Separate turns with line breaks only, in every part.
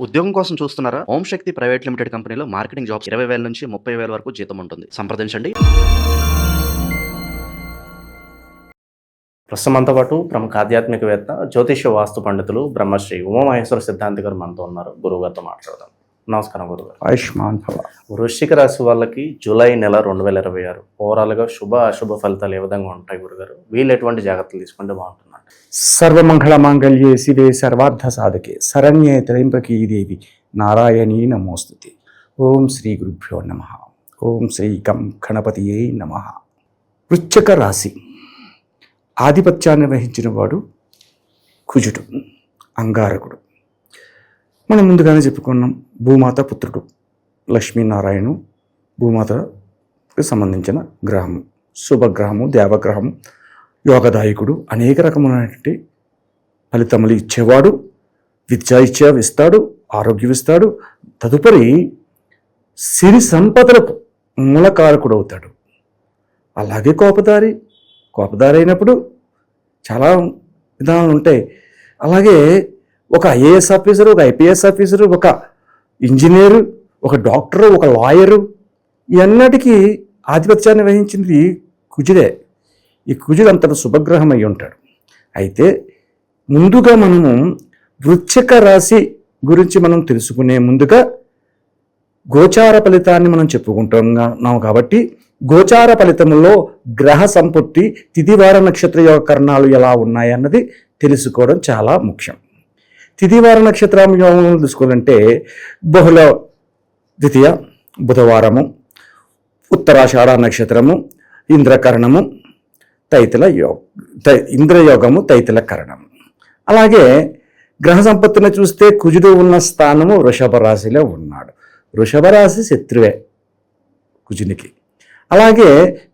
ఉద్యోగం కోసం చూస్తున్నారా? ఓం శక్తి ప్రైవేట్ లిమిటెడ్ కంపెనీలో మార్కెటింగ్ జాబ్స్ 20,000 నుంచి 30,000 వరకు జీతం ఉంటుంది. సంప్రదించండి.
ప్రస్తుతం మనతో పాటు ప్రముఖ ఆధ్యాత్మికవేత్త, జ్యోతిష్య వాస్తు పండితులు బ్రహ్మశ్రీ ఉమామహేశ్వర సిద్ధాంతి గారు మనతో ఉన్నారు. గురువుగారితో మాట్లాడదాం. నమస్కారం గురుగారు.
ఆయుష్మాన్ భవ.
వృశ్చిక రాశి వాళ్ళకి జూలై నెల 2026 ఓవరాల్గా శుభ అశుభ ఫలితాలు ఏ విధంగా ఉంటాయి గురుగారు? వీళ్ళు ఎటువంటి జాగ్రత్తలు తీసుకుంటే బాగుంటుందంట?
సర్వమంగళ మాంగళ్యే శివే సర్వార్థ సాధకే శరణ్యే త్రయంబకీ దేవి నారాయణీ నమోస్తుతే. ఓం శ్రీ గురుభ్యో నమః. ఓం శ్రీ గం గణపతియే నమః. వృశ్చిక రాశి ఆధిపత్యాన్ని వహించిన వాడు కుజుడు, అంగారకుడు. మనం ముందుగానే చెప్పుకున్నాం, భూమాత పుత్రుడు లక్ష్మీనారాయణ భూమాతకు సంబంధించిన గ్రహము, శుభగ్రహము, దేవగ్రహము, యోగదాయకుడు, అనేక రకమైనటువంటి ఫలితములు ఇచ్చేవాడు. విద్య ఇస్తాడు, ఆరోగ్యం ఇస్తాడు, తదుపరి సిరి సంపదలకు మూలకారకుడు అవుతాడు. అలాగే కోపదారి అయినప్పుడు చాలా విధానాలు ఉంటాయి. అలాగే ఒక ఐఏఎస్ ఆఫీసరు, ఒక ఐపీఎస్ ఆఫీసరు, ఒక ఇంజనీరు, ఒక డాక్టరు, ఒక లాయరు, ఇవన్నిటికీ ఆధిపత్యాన్ని వహించింది కుజుడే. ఈ కుజుడు అంతటి శుభగ్రహం అయి ఉంటాడు. అయితే ముందుగా మనము వృశ్చిక రాశి గురించి మనం తెలుసుకునే ముందుగా గోచార ఫలితాన్ని మనం చెప్పుకుంటున్నాం. కాబట్టి గోచార ఫలితంలో గ్రహ సంపత్తి, తిథివార నక్షత్ర యోగ కరణాలు ఎలా ఉన్నాయన్నది తెలుసుకోవడం చాలా ముఖ్యం. తిథివార నక్షత్రం యోగం తెలుసుకోవాలంటే బహుళ ద్వితీయ బుధవారము, ఉత్తరాషాఢ నక్షత్రము, ఇంద్రకరణము, ఇంద్రయోగము, తైతిల కరణము. అలాగే గ్రహ సంపత్తిని చూస్తే కుజుడు ఉన్న స్థానము వృషభ రాశిలో ఉన్నాడు. వృషభ రాశి శత్రువే కుజునికి. అలాగే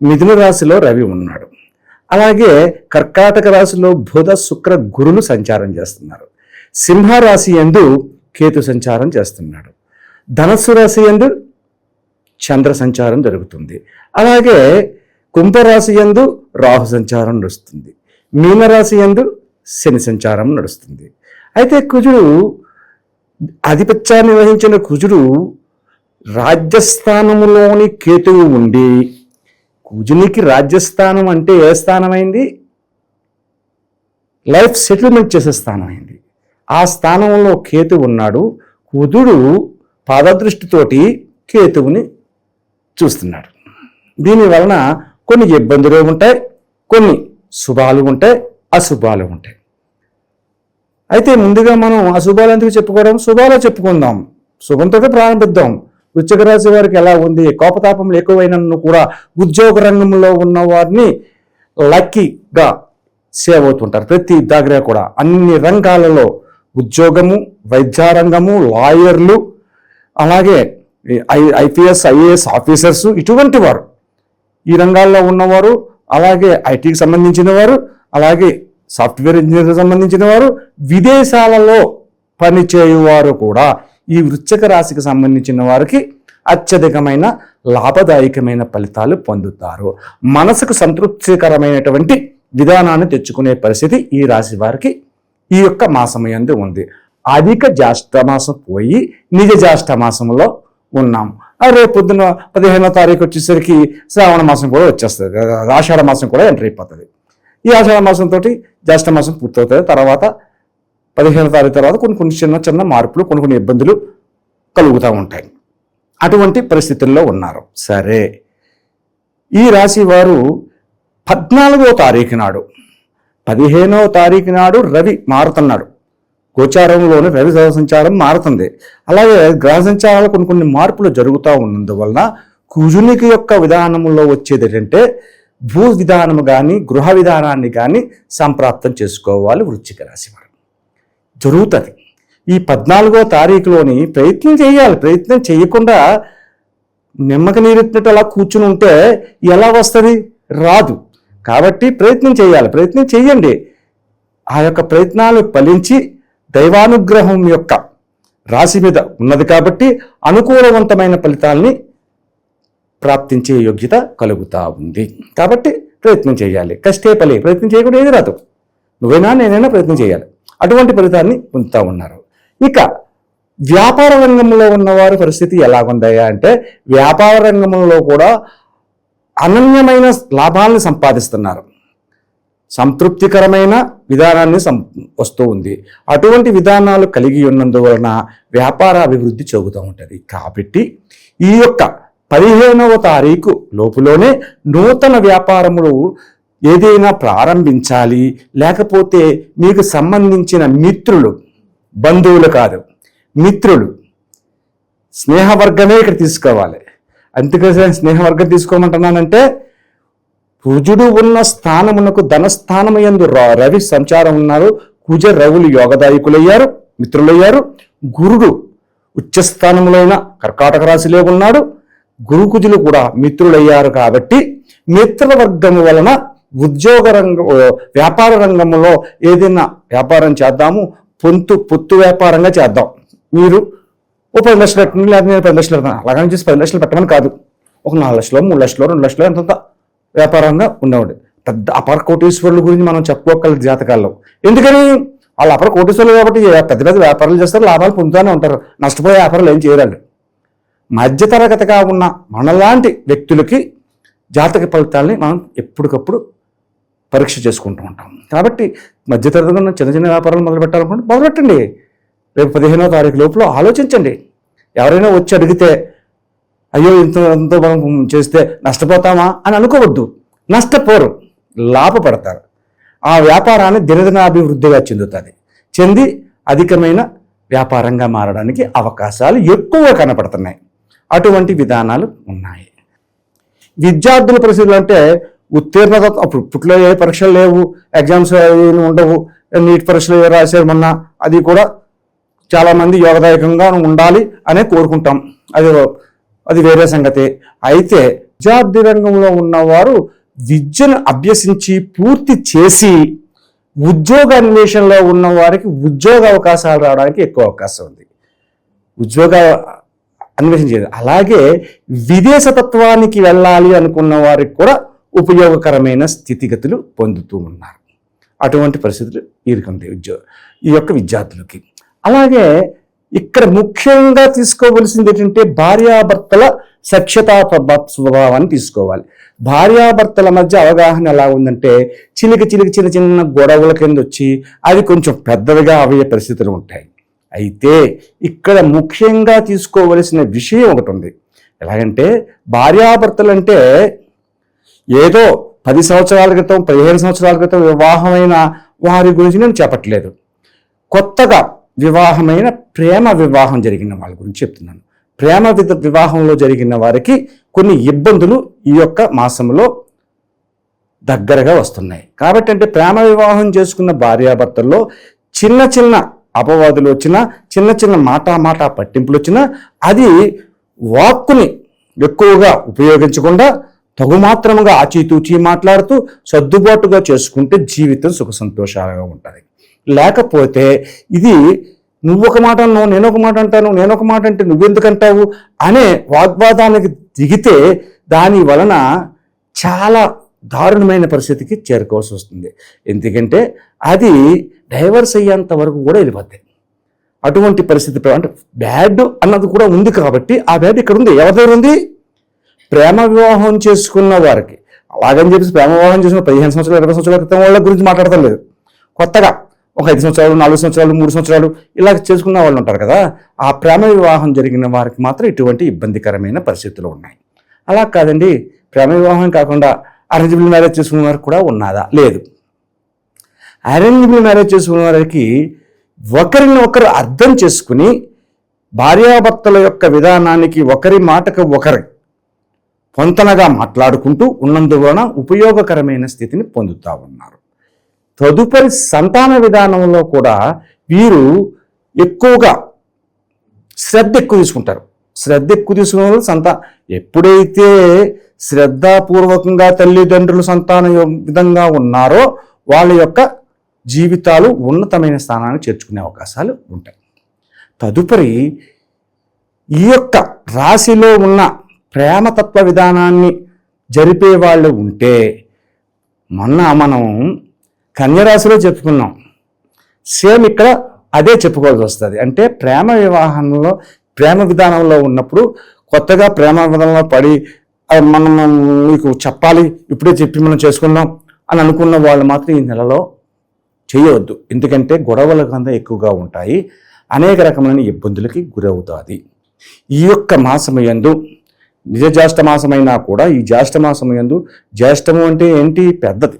మిథున రాశిలో రవి ఉన్నాడు. అలాగే కర్కాటక రాశిలో బుధ, శుక్ర, గురులు సంచారం చేస్తున్నారు. సింహరాశి యందు కేతు సంచారం చేస్తున్నాడు. ధనస్సు రాశి యందు చంద్ర సంచారం జరుగుతుంది. అలాగే కుంభరాశి యందు రాహు సంచారం నడుస్తుంది. మీనరాశి యందు శని సంచారం నడుస్తుంది. అయితే కుజుడు, ఆధిపత్యాన్ని వహించిన కుజుడు రాజ్యస్థానములోని కేతువు ఉండి, కుజునికి రాజ్యస్థానం అంటే ఏ స్థానమైంది? లైఫ్ సెటిల్మెంట్ చేసే స్థానం అయింది. ఆ స్థానంలో కేతు ఉన్నాడు. కుజుడు పాదదృష్టితోటి కేతువుని చూస్తున్నాడు. దీని వలన కొన్ని ఇబ్బందులు ఉంటాయి, కొన్ని శుభాలు ఉంటాయి, అశుభాలు ఉంటాయి. అయితే ముందుగా మనం అశుభాలు ఎందుకు చెప్పుకోవడం, శుభాలు చెప్పుకుందాం. శుభంతో ప్రారంభిద్దాం. వృశ్చిక రాశి వారికి ఎలా ఉంది? కోపతాపములు ఎక్కువైనను కూడా ఉద్యోగ రంగంలో ఉన్న వారిని లక్కీగా సేవ్ అవుతుంటారు. ప్రతి దగ్గర కూడా అన్ని రంగాలలో ఉద్యోగము, వైద్యారంగము, లాయర్లు, అలాగే ఐపీఎస్, ఐఏఎస్ ఆఫీసర్స్, ఇటువంటి వారు, ఈ రంగాల్లో ఉన్నవారు, అలాగే ఐటీకి సంబంధించిన వారు, అలాగే సాఫ్ట్వేర్ ఇంజనీర్కి సంబంధించిన వారు, విదేశాలలో పనిచేయువారు కూడా ఈ వృశ్చిక రాశికి సంబంధించిన వారికి అత్యధికమైన లాభదాయకమైన ఫలితాలు పొందుతారు. మనసుకు సంతృప్తికరమైనటువంటి విధానాన్ని తెచ్చుకునే పరిస్థితి ఈ రాశి వారికి ఈ యొక్క మాసమయందు ఉంది. అధిక జ్యేష్ఠ మాసం పోయి నిజ జ్యేష్ఠ మాసంలో ఉన్నాం. రేపు పొద్దున 15వ తారీఖు వచ్చేసరికి శ్రావణ మాసం కూడా వచ్చేస్తుంది, ఆషాఢ మాసం కూడా ఎంటర్ అయిపోతుంది. ఈ ఆషాఢ మాసంతో జ్యేష్ఠ మాసం పూర్తవుతుంది. తర్వాత 15వ తారీఖు తర్వాత కొన్ని చిన్న మార్పులు, కొన్ని ఇబ్బందులు కలుగుతూ ఉంటాయి. అటువంటి పరిస్థితుల్లో ఉన్నారు. సరే, ఈ రాశి వారు 14వ తారీఖు నాడు, 15వ తారీఖు నాడు రవి మారుతున్నాడు. గోచారంలోని రవి సంచారం మారుతుంది. అలాగే గ్రహ సంచారాలు కొన్ని మార్పులు జరుగుతూ ఉన్నందువలన కుజునికి యొక్క విధానంలో వచ్చేది ఏంటంటే భూ విధానము కానీ గృహ విధానాన్ని కానీ సంప్రాప్తం చేసుకోవాలి. వృశ్చిక రాశి వారు జరుగుతుంది. ఈ 14వ తారీఖులోని ప్రయత్నం చేయాలి. ప్రయత్నం చేయకుండా నిమ్మక నీరెత్తినట్టు అలా కూర్చుని ఉంటే ఎలా వస్తుంది? రాదు. కాబట్టి ప్రయత్నం చేయాలి. ప్రయత్నం చేయండి. ఆ యొక్క ప్రయత్నాలు ఫలించి దైవానుగ్రహం యొక్క రాశి మీద ఉన్నది కాబట్టి అనుకూలవంతమైన ఫలితాల్ని ప్రాప్తించే యోగ్యత కలుగుతూ ఉంది. కాబట్టి ప్రయత్నం చేయాలి. కష్టే ఫలి. ప్రయత్నం చేయకుండా ఏది రాదు. నువ్వైనా నేనైనా ప్రయత్నం చేయాలి. అటువంటి ఫలితాన్ని పొందుతూ ఉన్నారు. ఇక వ్యాపార రంగంలో ఉన్నవారి పరిస్థితి ఎలాగుందయ్యా అంటే, వ్యాపార రంగంలో కూడా అనన్యమైన లాభాలను సంపాదిస్తున్నారు. సంతృప్తికరమైన విధానాన్ని వస్తూ ఉంది. అటువంటి విధానాలు కలిగి ఉన్నందువలన వ్యాపార అభివృద్ధి చెబుతూ ఉంటుంది. కాబట్టి ఈ యొక్క 15వ తారీఖు లోపులోనే నూతన వ్యాపారములు ఏదైనా ప్రారంభించాలి. లేకపోతే మీకు సంబంధించిన మిత్రులు, బంధువులు కాదు, మిత్రులు, స్నేహవర్గమే ఇక్కడ తీసుకోవాలి. అందుకని స్నేహవర్గం తీసుకోమంటున్నానంటే, కుజుడు ఉన్న స్థానమునకు ధనస్థానము యందు రవి సంచారం ఉన్నారు. కుజ రవులు యోగదాయకులయ్యారు, మిత్రులయ్యారు. గురుడు ఉచ్చస్థానంలోన కర్కాటక రాశిలో ఉన్నాడు. గురు కుజులు కూడా మిత్రులయ్యారు. కాబట్టి మిత్రుల వర్గము వలన ఉద్యోగ రంగం, వ్యాపార రంగంలో ఏదైనా వ్యాపారం చేద్దాము, పొత్తు వ్యాపారంగా చేద్దాం. మీరు ఓ 10 లక్షలు పెట్టండి, లేదా నేను 10 లక్షలు పెడతాను, అలాగని చేసి 10 లక్షలు పెట్టమని కాదు. ఒక 4 లక్షలు, 3 లక్షలు, 2 లక్షలు ఎంతంత వ్యాపారంగా ఉండేవాడు. పెద్ద అపర కోటీశ్వరుల గురించి మనం చెప్పుకోగల జాతకాల్లో. ఎందుకని? వాళ్ళు అపర కోటీశ్వరులు కాబట్టి పెద్ద పెద్ద వ్యాపారాలు చేస్తారు, లాభాలు పొందుతూనే ఉంటారు. నష్టపోయే వ్యాపారాలు ఏం చేయరండి. మధ్యతరగతిగా ఉన్న మనలాంటి వ్యక్తులకి జాతక ఫలితాలని మనం ఎప్పటికప్పుడు పరీక్ష చేసుకుంటూ ఉంటాం. కాబట్టి మధ్యతరగతిగా ఉన్న చిన్న చిన్న వ్యాపారాలు మొదలు పెట్టాలనుకుంటే మొదలుపెట్టండి. రేపు 15వ తారీఖు లోపల ఆలోచించండి. ఎవరైనా వచ్చి అడిగితే అయ్యో ఇంతో మనం చేస్తే నష్టపోతామా అని అనుకోవద్దు. నష్టపోరు, లాభపడతారు. ఆ వ్యాపారాన్ని దినదినాభివృద్ధిగా చెంది అధికమైన వ్యాపారంగా మారడానికి అవకాశాలు ఎక్కువ కనపడుతున్నాయి. అటువంటి విధానాలు ఉన్నాయి. విద్యార్థుల పరిస్థితులు అంటే ఉత్తీర్ణత, అప్పుడు ఇప్పట్లో ఏ పరీక్షలు లేవు, ఎగ్జామ్స్ ఉండవు, నీట్ పరీక్షలు రాశారు మొన్న, అది కూడా చాలామంది యోగదాయకంగా ఉండాలి అనే కోరుకుంటాం. అది వేరే సంగతి. అయితే విద్యార్థి రంగంలో ఉన్నవారు విద్యను అభ్యసించి పూర్తి చేసి ఉద్యోగ అన్వేషణలో ఉన్న వారికి ఉద్యోగ అవకాశాలు రావడానికి ఎక్కువ అవకాశం ఉంది. ఉద్యోగ అన్వేషణ చేయదు. అలాగే విదేశతత్వానికి వెళ్ళాలి అనుకున్న వారికి కూడా ఉపయోగకరమైన స్థితిగతులు పొందుతూ ఉన్నారు. అటువంటి పరిస్థితులు వీరికి ఈ యొక్క విద్యార్థులకి. అలాగే ఇక్కడ ముఖ్యంగా తీసుకోవలసింది ఏంటంటే, భార్యాభర్తల సఖ్యతా స్వభావాన్ని తీసుకోవాలి. భార్యాభర్తల మధ్య అవగాహన ఎలా ఉందంటే, చిన్న చిన్న గొడవల కింద వచ్చి అవి కొంచెం పెద్దవిగా అయ్యే పరిస్థితులు ఉంటాయి. అయితే ఇక్కడ ముఖ్యంగా తీసుకోవలసిన విషయం ఒకటి ఉంది. ఎలాగంటే, భార్యాభర్తలు అంటే ఏదో 10 సంవత్సరాల క్రితం, 15 సంవత్సరాల క్రితం వివాహమైన వారి గురించి నేను చెప్పట్లేదు. కొత్తగా వివాహమైన ప్రేమ వివాహం జరిగిన వాళ్ళ గురించి చెప్తున్నాను. ప్రేమ వివాహంలో జరిగిన వారికి కొన్ని ఇబ్బందులు ఈ యొక్క మాసంలో దగ్గరగా వస్తున్నాయి. కాబట్టి అంటే ప్రేమ వివాహం చేసుకున్న భార్యాభర్తల్లో చిన్న చిన్న అపవాదులు వచ్చినా, చిన్న చిన్న మాట పట్టింపులు వచ్చినా, అది వాక్కుని ఎక్కువగా ఉపయోగించకుండా తగుమాత్రముగా ఆచితూచి మాట్లాడుతూ సర్దుబాటుగా చేసుకుంటే జీవితం సుఖ సంతోషాలుగా ఉంటుంది. లేకపోతే ఇది నువ్వొక మాట అన్నావు, నేనొక మాట అంటాను, నేనొక మాట అంటే నువ్వెందుకంటావు అనే వాగ్వాదానికి దిగితే దాని వలన చాలా దారుణమైన పరిస్థితికి చేరుకోవాల్సి వస్తుంది. ఎందుకంటే అది డైవర్స్ అయ్యేంత వరకు కూడా వెళ్ళిపోతాయి. అటువంటి పరిస్థితి అంటే బ్యాడ్ అన్నది కూడా ఉంది. కాబట్టి ఆ బ్యాడ్ ఇక్కడ ఉంది. ఎవరి దగ్గర ఉంది? ప్రేమ వివాహం చేసుకున్న వారికి. అలాగని చెప్పేసి ప్రేమ వివాహం చేసుకున్న 15 సంవత్సరాలు 20 సంవత్సరాల క్రితం వాళ్ళ గురించి మాట్లాడటం లేదు. కొత్తగా ఒక 5 సంవత్సరాలు 4 సంవత్సరాలు 3 సంవత్సరాలు ఇలా చేసుకున్న వాళ్ళు ఉంటారు కదా, ఆ ప్రేమ వివాహం జరిగిన వారికి మాత్రం ఇటువంటి ఇబ్బందికరమైన పరిస్థితులు ఉన్నాయి. అలా కాదండి, ప్రేమ వివాహం కాకుండా అరేంజబుల్ మ్యారేజ్ చేసుకున్న వారికి కూడా ఉన్నదా? లేదు. అరేంజబుల్ మ్యారేజ్ చేసుకున్న వారికి ఒకరిని ఒకరు అర్థం చేసుకుని భార్యాభర్తల యొక్క విధానానికి ఒకరి మాటకు ఒకరి పొంతనగా మాట్లాడుకుంటూ ఉన్నందువలన ఉపయోగకరమైన స్థితిని పొందుతూ ఉన్నారు. తదుపరి సంతాన విధానంలో కూడా వీరు ఎక్కువగా శ్రద్ధ ఎక్కువ తీసుకుంటారు. శ్రద్ధ ఎక్కువ తీసుకున్న ఎప్పుడైతే శ్రద్ధాపూర్వకంగా తల్లిదండ్రులు సంతాన విధంగా ఉన్నారో వాళ్ళ యొక్క జీవితాలు ఉన్నతమైన స్థానానికి చేర్చుకునే అవకాశాలు ఉంటాయి. తదుపరి ఈ యొక్క రాశిలో ఉన్న ప్రేమతత్వ విధానాన్ని జరిపే వాళ్ళు ఉంటే, మొన్న మనం కన్యరాశిలో చెప్పుకున్నాం, సేమ్ ఇక్కడ అదే చెప్పుకోవాల్సి వస్తుంది. అంటే ప్రేమ విధానంలో ఉన్నప్పుడు కొత్తగా ప్రేమ విధానంలో పడి మనం మీకు చెప్పాలి, ఇప్పుడే చెప్పి మనం చేసుకుందాం అని అనుకున్న వాళ్ళు మాత్రం ఈ నెలలో చేయవద్దు. ఎందుకంటే గొడవల కింద ఎక్కువగా ఉంటాయి, అనేక రకమైన ఇబ్బందులకి గురవుతుంది. ఈ యొక్క మాసమయందు నిజ జ్యేష్ఠ మాసమైనా కూడా ఈ జ్యేష్ఠ మాసమయందు, జ్యేష్ఠము అంటే ఏంటి? పెద్దది.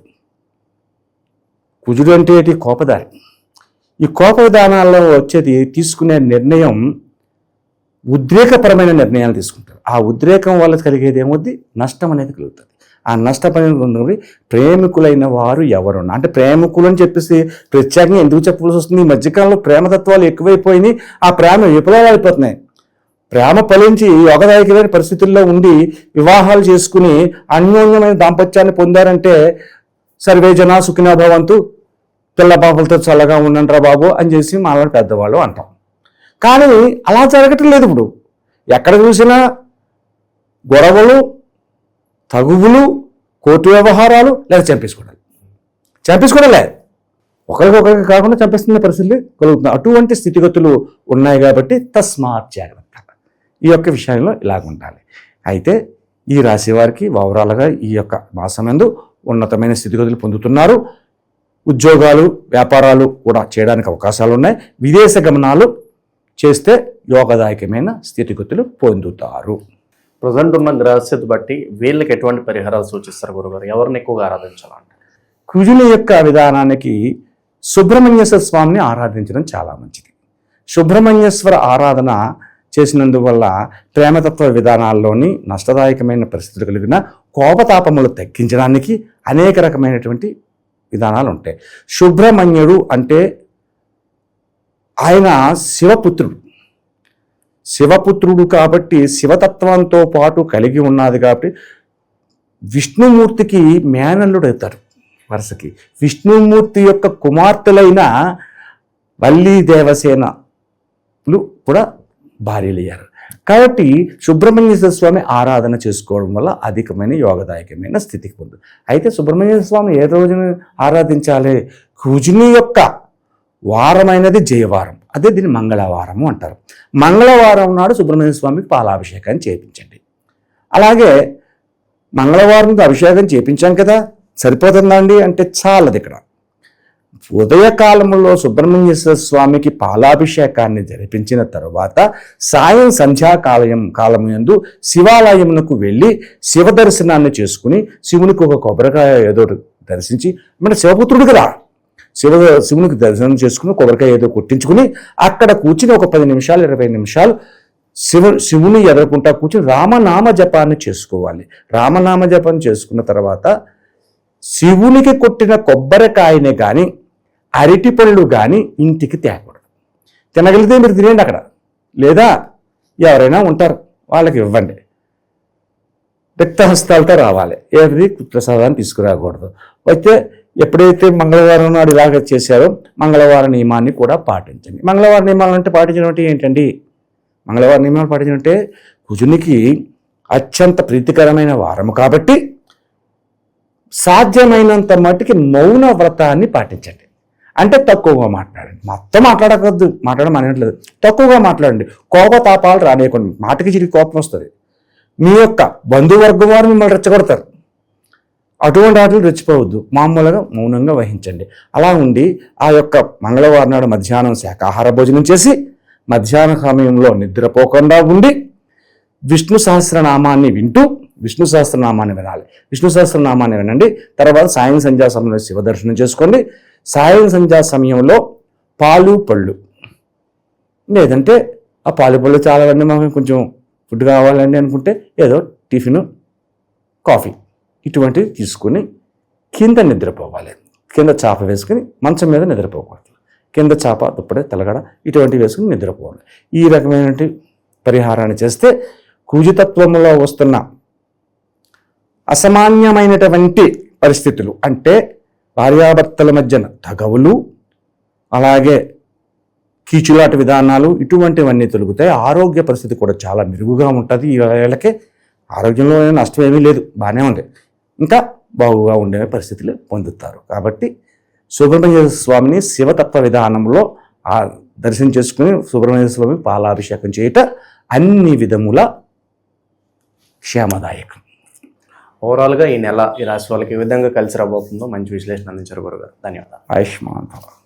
కుజుడు అంటే ఏంటి? కోపదారి. ఈ కోప విధానాల్లో వచ్చేది తీసుకునే నిర్ణయం ఉద్రేకపరమైన నిర్ణయాలు తీసుకుంటారు. ఆ ఉద్రేకం వల్ల కలిగేది ఏమవుద్ది? నష్టం అనేది కలుగుతుంది. ఆ నష్టపరిణి ప్రేమికులైన వారు ఎవరున్నా, అంటే ప్రేమికులు అని చెప్పేసి ప్రత్యేకంగా ఎందుకు చెప్పవలసి వస్తుంది? ఈ మధ్యకాలంలో ప్రేమతత్వాలు ఎక్కువైపోయినాయి, ఆ ప్రేమ విఫలాలు అయిపోతున్నాయి. ప్రేమ ఫలించి యోగదాయకమైన పరిస్థితుల్లో ఉండి వివాహాలు చేసుకుని అన్యోన్యమైన దాంపత్యాన్ని పొందారంటే సర్వే జనా సుఖినో భవంతు, పిల్ల పాపలతో చల్లగా ఉండండిరా బాబు అని చేసి మాలాంటి పెద్దవాళ్ళు అంటాం. కానీ అలా జరగటం లేదు. ఇప్పుడు ఎక్కడ చూసినా గొడవలు, తగువులు, కోర్టు వ్యవహారాలు, లేదా చంపేసుకోవడం ఒకరికొకరికి కాకుండా చంపేస్తున్న పరిస్థితులు కలుగుతున్నాయి. అటువంటి స్థితిగతులు ఉన్నాయి కాబట్టి తస్మాత్ జాగ్రత్త. ఈ యొక్క విషయంలో ఇలాగుండాలి. అయితే ఈ రాశి వారికి ఓవరాల్గా ఈ యొక్క మాసమందు ఉన్నతమైన స్థితిగతులు పొందుతున్నారు. ఉద్యోగాలు, వ్యాపారాలు కూడా చేయడానికి అవకాశాలు ఉన్నాయి. విదేశ గమనాలు చేస్తే యోగదాయకమైన స్థితిగతులు పొందుతారు.
ప్రజెంట్ ఉన్న గ్రహస్థితి బట్టి వీళ్ళకి ఎటువంటి పరిహారాలు సూచిస్తారు గురుగారు? ఎవరిని ఎక్కువగా ఆరాధించాలంటే?
కుజుని యొక్క విధానానికి సుబ్రహ్మణ్యేశ్వర స్వామిని ఆరాధించడం చాలా మంచిది. సుబ్రహ్మణ్యేశ్వర ఆరాధన చేసినందువల్ల ప్రేమతత్వ విధానాల్లోని నష్టదాయకమైన పరిస్థితులు కలిగిన కోపతాపములు తగ్గించడానికి అనేక రకమైనటువంటి విధానాలు ఉంటాయి. సుబ్రహ్మణ్యుడు అంటే ఆయన శివపుత్రుడు కాబట్టి శివతత్వంతో పాటు కలిగి ఉన్నది కాబట్టి విష్ణుమూర్తికి మేనల్లుడు అవుతారు. వరుసకి విష్ణుమూర్తి యొక్క కుమార్తెలైన వల్లీ దేవసేనలు కూడా భార్యలయ్యారు. కాబట్టి సుబ్రహ్మణ్యేశ్వర స్వామి ఆరాధన చేసుకోవడం వల్ల అధికమైన యోగదాయకమైన స్థితికి పొందు. అయితే సుబ్రహ్మణ్యేశ్వర స్వామి ఏ రోజున ఆరాధించాలి? కుజుని యొక్క వారమైనది జయవారం, అదే దీన్ని మంగళవారము అంటారు. మంగళవారం నాడు సుబ్రహ్మణ్య స్వామికి పాలాభిషేకాన్ని చేయించండి. అలాగే మంగళవారం అభిషేకం చేయించాం కదా, సరిపోతుందండి అంటే చాలది. ఇక్కడ ఉదయకాలంలో సుబ్రహ్మణ్యేశ్వర స్వామికి పాలాభిషేకాన్ని జరిపించిన తరువాత సాయం కాలం యందు శివాలయమునకు వెళ్ళి శివ దర్శనాన్ని చేసుకుని శివునికి ఒక కొబ్బరికాయ ఏదో దర్శించి, అంటే శివపుత్రుడు కదా, శివునికి దర్శనం చేసుకుని కొబ్బరికాయ ఏదో కొట్టించుకుని అక్కడ కూర్చుని ఒక 10 నిమిషాలు 20 నిమిషాలు శివుని ఎదుర్కొంటా కూర్చుని రామనామ జపాన్ని చేసుకోవాలి. రామనామ జపం చేసుకున్న తర్వాత శివునికి కొట్టిన కొబ్బరికాయనే కానీ అరటి పళ్ళు కానీ ఇంటికి తేకూడదు. తినగలిగితే మీరు తినేయండి అక్కడ, లేదా ఎవరైనా ఉంటారు వాళ్ళకి ఇవ్వండి. రక్తహస్తాలతో రావాలి, ఏది ప్రసాదాన్ని తీసుకురాకూడదు. అయితే ఎప్పుడైతే మంగళవారం నాడు ఇలాగ చేశారో మంగళవార నియమాన్ని కూడా పాటించండి. మంగళవార నియమాలు అంటే పాటించడం అంటే ఏంటండి? మంగళవార నియమాలు పాటించడం కుజునికి అత్యంత ప్రీతికరమైన వారము కాబట్టి సాధ్యమైనంత మట్టుకి మౌన వ్రతాన్ని పాటించండి. అంటే తక్కువగా మాట్లాడండి, మొత్తం మాట్లాడకూడదు, మాట్లాడడం అనట్లేదు, తక్కువగా మాట్లాడండి. కోపతాపాలు రానియకుండా, మాటకి చిరికి కోపం వస్తుంది. మీ యొక్క బంధువర్గం వారు మిమ్మల్ని రెచ్చగొడతారు, అటువంటి వాటిని రెచ్చిపోవద్దు, మామూలుగా మౌనంగా వహించండి. అలా ఉండి ఆ యొక్క మంగళవారం నాడు మధ్యాహ్నం శాకాహార భోజనం చేసి మధ్యాహ్న సమయంలో నిద్రపోకుండా ఉండి విష్ణు సహస్రనామాన్ని వింటూ విష్ణు సహస్రనామాన్ని వినాలి. విష్ణు సహస్రనామాన్ని వినండి. తర్వాత సాయం సంధ్యా సమయంలో శివ దర్శనం చేసుకోండి. సాయం సంధ్యా సమయంలో పాలు పళ్ళు, లేదంటే ఆ పాలు పళ్ళు చాలామంది మాకు కొంచెం ఫుడ్ కావాలండి అనుకుంటే ఏదో టిఫిన్ కాఫీ ఇటువంటివి తీసుకుని కింద నిద్రపోవాలి. కింద చాప వేసుకుని మంచం మీద నిద్రపోకూడదు. కింద చాప దుప్పటి తలగడ ఇటువంటివి వేసుకుని నిద్రపోవాలి. ఈ రకమైనటువంటి పరిహారాన్ని చేస్తే కుజతత్వంలో వస్తున్న అసామాన్యమైనటువంటి పరిస్థితులు, అంటే భార్యాభర్తల మధ్యన తగవులు, అలాగే కీచులాట విధానాలు, ఇటువంటివన్నీ తొలుగుతాయి. ఆరోగ్య పరిస్థితి కూడా చాలా మెరుగుగా ఉంటుంది. ఈ వేళకే ఆరోగ్యంలో నష్టం ఏమీ లేదు, బాగానే ఉంది, ఇంకా బాగుగా ఉండే పరిస్థితులు పొందుతారు. కాబట్టి సుబ్రహ్మణ్య స్వామిని శివతత్వ విధానంలో ఆ దర్శనం చేసుకుని సుబ్రహ్మణ్య స్వామి పాలాభిషేకం చేయట అన్ని విధముల క్షేమదాయకం.
ఓవరాల్గా ఈ నెల ఈ రాశి వాళ్ళకి ఏ విధంగా కలిసి రాబోతుందో మంచి విశ్లేషణ అందించారు గురుగారు. ధన్యవాదాలు.
ఆయుష్మాన్ భవ.